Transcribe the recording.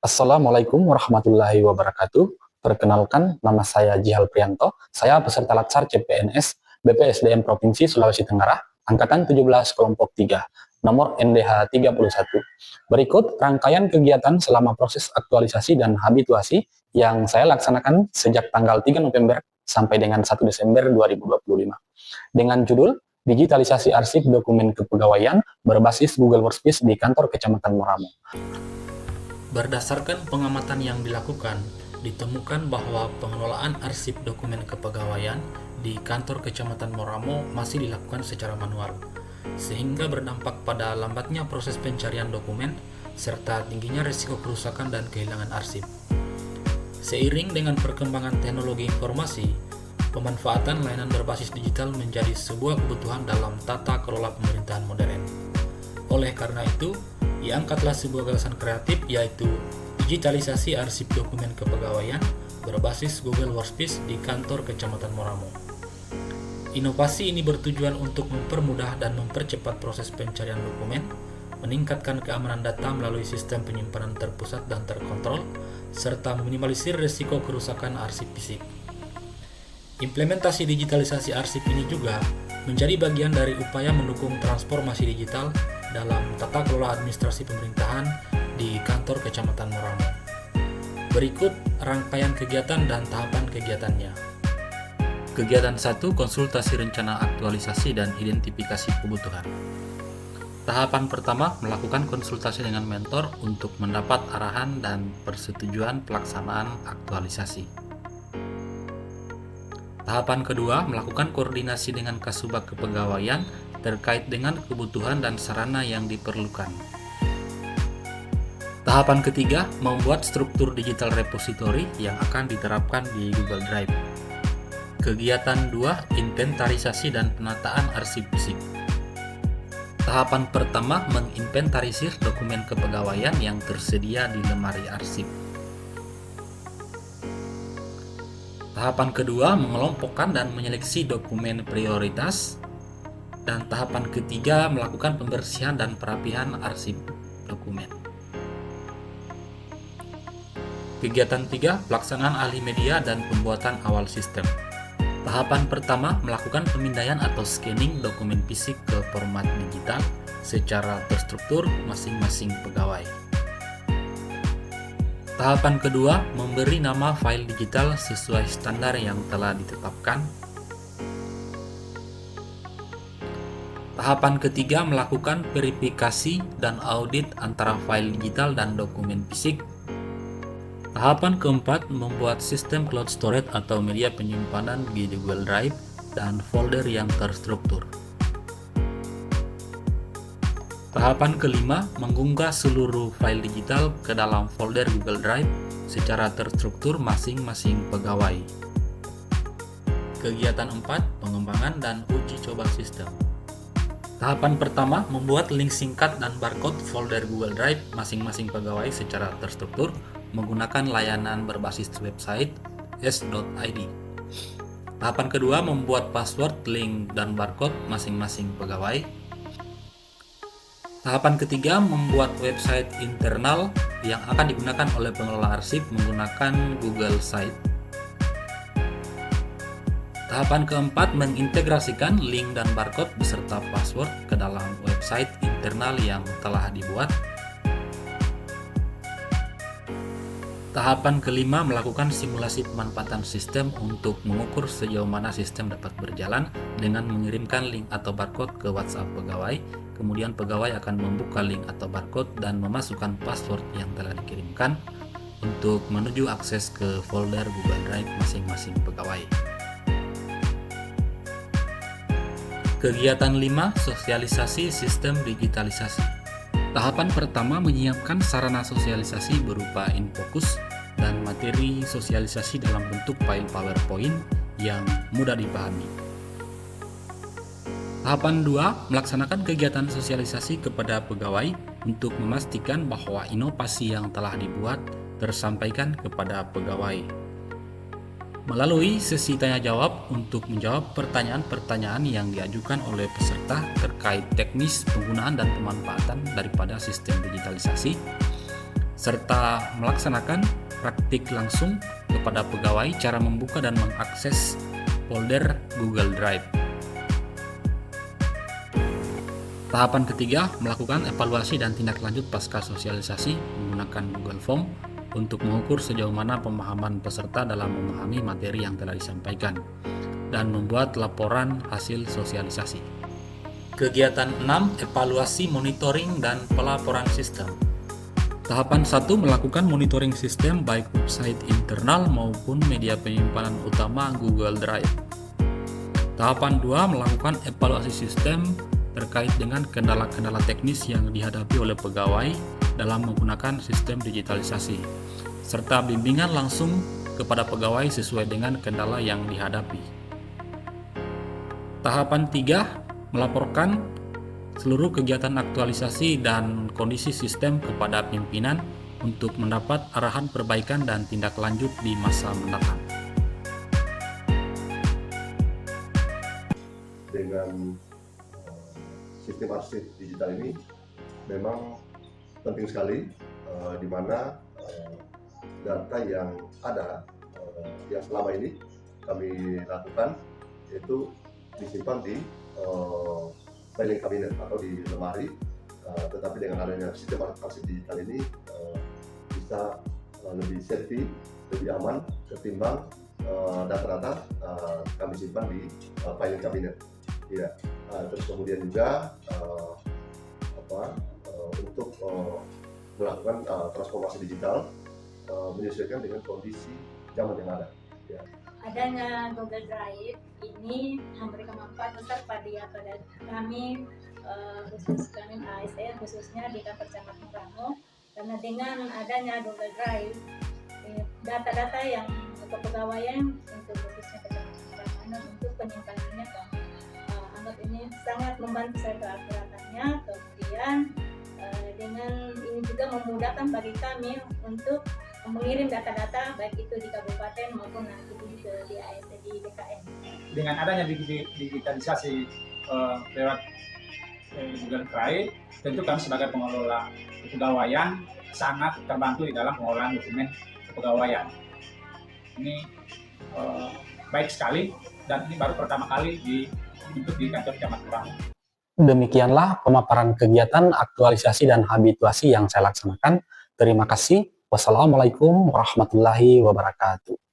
Assalamualaikum warahmatullahi wabarakatuh. Perkenalkan, nama saya Jihal Prianto. Saya peserta Latsar CPNS BPSDM Provinsi Sulawesi Tenggara, Angkatan 17 Kelompok 3, nomor NDH 31. Berikut rangkaian kegiatan selama proses aktualisasi dan habituasi yang saya laksanakan sejak tanggal 3 November sampai dengan 1 Desember 2025. Dengan judul Digitalisasi Arsip Dokumen Kepegawaian berbasis Google Workspace di kantor Kecamatan Moramo. Berdasarkan pengamatan yang dilakukan, ditemukan bahwa pengelolaan arsip dokumen kepegawaian di kantor Kecamatan Moramo masih dilakukan secara manual, sehingga berdampak pada lambatnya proses pencarian dokumen serta tingginya risiko kerusakan dan kehilangan arsip. Seiring dengan perkembangan teknologi informasi, pemanfaatan layanan berbasis digital menjadi sebuah kebutuhan dalam tata kelola pemerintahan modern. Oleh karena itu, diangkatlah sebuah gagasan kreatif, yaitu digitalisasi arsip dokumen kepegawaian berbasis Google Workspace di kantor Kecamatan Moramo. Inovasi ini bertujuan untuk mempermudah dan mempercepat proses pencarian dokumen, meningkatkan keamanan data melalui sistem penyimpanan terpusat dan terkontrol, serta meminimalisir risiko kerusakan arsip fisik. Implementasi digitalisasi arsip ini juga menjadi bagian dari upaya mendukung transformasi digital dalam tata kelola administrasi pemerintahan di kantor Kecamatan Moramo. Berikut rangkaian kegiatan dan tahapan kegiatannya. Kegiatan 1, konsultasi rencana aktualisasi dan identifikasi kebutuhan. Tahapan pertama, melakukan konsultasi dengan mentor untuk mendapat arahan dan persetujuan pelaksanaan aktualisasi. Tahapan kedua, melakukan koordinasi dengan Kasubag Kepegawaian terkait dengan kebutuhan dan sarana yang diperlukan. Tahapan ketiga, membuat struktur digital repository yang akan diterapkan di Google Drive. Kegiatan 2, inventarisasi dan penataan arsip fisik. Tahapan pertama, menginventarisir dokumen kepegawaian yang tersedia di lemari arsip. Tahapan kedua, mengelompokkan dan menyeleksi dokumen prioritas. Dan tahapan ketiga, melakukan pembersihan dan perapihan arsip dokumen. Kegiatan 3, pelaksanaan alih media dan pembuatan awal sistem. Tahapan pertama, melakukan pemindaian atau scanning dokumen fisik ke format digital secara terstruktur masing-masing pegawai. Tahapan kedua, memberi nama file digital sesuai standar yang telah ditetapkan. Tahapan ketiga, melakukan verifikasi dan audit antara file digital dan dokumen fisik. Tahapan keempat, membuat sistem cloud storage atau media penyimpanan di Google Drive dan folder yang terstruktur. Tahapan kelima, mengunggah seluruh file digital ke dalam folder Google Drive secara terstruktur masing-masing pegawai. Kegiatan 4, pengembangan dan uji coba sistem. Tahapan pertama, membuat link singkat dan barcode folder Google Drive masing-masing pegawai secara terstruktur menggunakan layanan berbasis website s.id. Tahapan kedua, membuat password, link, dan barcode masing-masing pegawai. Tahapan ketiga, membuat website internal yang akan digunakan oleh pengelola arsip menggunakan Google Site. Tahapan keempat, mengintegrasikan link dan barcode beserta password ke dalam website internal yang telah dibuat. Tahapan kelima, melakukan simulasi pemanfaatan sistem untuk mengukur sejauh mana sistem dapat berjalan dengan mengirimkan link atau barcode ke WhatsApp pegawai. Kemudian pegawai akan membuka link atau barcode dan memasukkan password yang telah dikirimkan untuk menuju akses ke folder Google Drive masing-masing pegawai. Kegiatan 5, sosialisasi sistem digitalisasi. Tahapan pertama, menyiapkan sarana sosialisasi berupa infocus dan materi sosialisasi dalam bentuk file PowerPoint yang mudah dipahami. Tahapan 2, melaksanakan kegiatan sosialisasi kepada pegawai untuk memastikan bahwa inovasi yang telah dibuat tersampaikan kepada pegawai. Melalui sesi tanya jawab untuk menjawab pertanyaan-pertanyaan yang diajukan oleh peserta terkait teknis penggunaan dan pemanfaatan daripada sistem digitalisasi. serta melaksanakan praktik langsung kepada pegawai cara membuka dan mengakses folder Google Drive. Tahapan ketiga, melakukan evaluasi dan tindak lanjut pasca sosialisasi menggunakan Google Form untuk mengukur sejauh mana pemahaman peserta dalam memahami materi yang telah disampaikan dan membuat laporan hasil sosialisasi. Kegiatan 6, evaluasi, monitoring, dan pelaporan sistem. Tahapan 1, melakukan monitoring sistem baik website internal maupun media penyimpanan utama Google Drive. Tahapan 2, melakukan evaluasi sistem terkait dengan kendala-kendala teknis yang dihadapi oleh pegawai dalam menggunakan sistem digitalisasi, serta bimbingan langsung kepada pegawai sesuai dengan kendala yang dihadapi. Tahapan 3, melaporkan seluruh kegiatan aktualisasi dan kondisi sistem kepada pimpinan untuk mendapat arahan perbaikan dan tindak lanjut di masa mendatang. Dengan sistem arsip digital ini memang penting sekali, di mana data yang ada yang selama ini kami lakukan itu disimpan di filing cabinet atau di lemari, tetapi dengan adanya sistem arsip digital ini bisa lebih safety, lebih aman ketimbang data-data kami simpan di filing cabinet. Ya, terus kemudian juga untuk melakukan transformasi digital menyesuaikan dengan kondisi zaman yang ada. Ya. Adanya Google Drive ini memberikan manfaat besar pada kami, khusus kami ASN khususnya di kantor Camat Moramo, karena dengan adanya Google Drive data-data yang kepegawaian untuk khususnya Kecamatan Moramo untuk penyimpanannya kami anggap ini sangat membantu saya keakuratannya. Kemudian dengan ini juga memudahkan bagi kami untuk mengirim data-data baik itu di kabupaten maupun nanti di ASD di BKN. Dengan adanya digitalisasi lewat Google Drive, tentu kami sebagai pengelola kepegawaian sangat terbantu di dalam pengolahan dokumen kepegawaian. Ini baik sekali, dan ini baru pertama kali dibentuk di kantor Camat Moramo. Demikianlah pemaparan kegiatan aktualisasi dan habituasi yang saya laksanakan. Terima kasih. Wassalamualaikum warahmatullahi wabarakatuh.